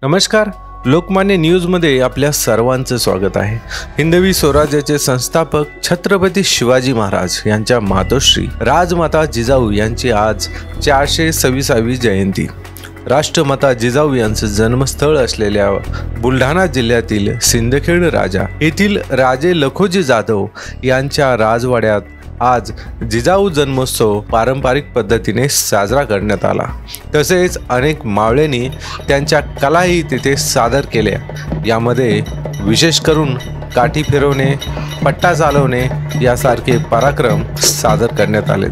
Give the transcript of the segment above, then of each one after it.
नमस्कार, लोकमान्य न्यूजमध्ये आपल्या सर्वांचं स्वागत आहे। हिंदवी स्वराज्याचे संस्थापक छत्रपती शिवाजी महाराज यांच्या मातोश्री राजमाता जिजाऊ यांची आज 426वी जयंती। राष्ट्रमाता जिजाऊ यांचे जन्मस्थळ असलेल्या बुलढाणा जिल्ह्यातील सिंदखेड राजा येथील राजे लखोजी जाधव यांच्या राजवाड्यात आज जिजाऊ जन्मोत्सव पारंपरिक पद्धतीने साजरा करण्यात आला। तसेच अनेक मावळ्यांनी त्यांच्या कलाही तिथे सादर केल्या। यामध्ये विशेष करून काठी फिरवणे, पट्टा चालवणे यासारखे पराक्रम सादर करण्यात आले।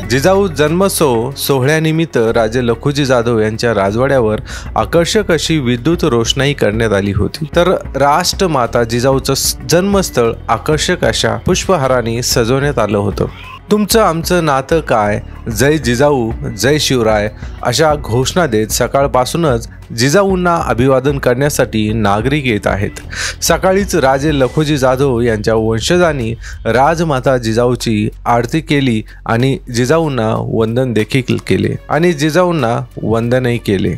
जिजाऊ जन्मोत्सव सोहळ्यानिमित्त राजे लखोजी जाधव यांच्या राजवाड्यावर आकर्षक अशी विद्युत रोषणाई करण्यात आली होती। तर राष्ट्रमाता जिजाऊचं जन्मस्थळ आकर्षक अशा पुष्पहाराने सजवण्यात आलं होतं। तुमचं आमचं नातं काय, जय जिजाऊ जय शिवराय अशा घोषणा देत सकाळपासूनच जिजाऊंना अभिवादन करण्यासाठी नागरिक येत आहेत। सकाळीच राजे लखोजी जाधव यांच्या वंशजांनी राजमाता जिजाऊची आरती केली आणि जिजाऊंना वंदन देखील केले आणि जिजाऊंना वंदनही केले।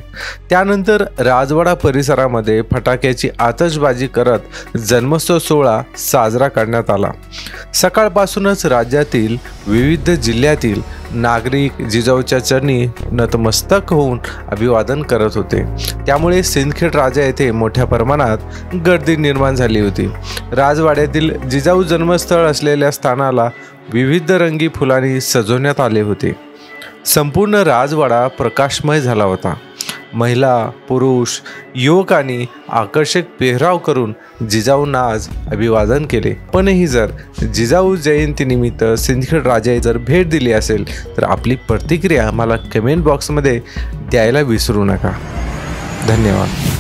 त्यानंतर राजवाडा परिसरामध्ये फटाक्याची आतषबाजी करत जन्मोत्सव सोहळा साजरा करण्यात आला। सकाळपासूनच राज्यातील विविध जिल्ह्यातील नागरिक जिजाऊच्या चरणी नतमस्तक होऊन अभिवादन करत होते। त्यामुळे सिंदखेड राजा येथे मोठ्या प्रमाणात गर्दी निर्माण झाली होती। राजवाड्यातील जिजाऊ जन्मस्थळ असलेल्या स्थानाला विविध रंगी फुलांनी सजवण्यात आले होते। संपूर्ण राजवाडा प्रकाशमय झाला होता। महिला, पुरुष, युवकांनी आकर्षक पेहराव करून जिजाऊंना आज अभिवादन केले। पणही जर जिजाऊ जयंतीनिमित्त सिंदखेड राजाने जर भेट दिली असेल तर आपली प्रतिक्रिया मला कमेंट बॉक्समध्ये द्यायला विसरू नका। धन्यवाद।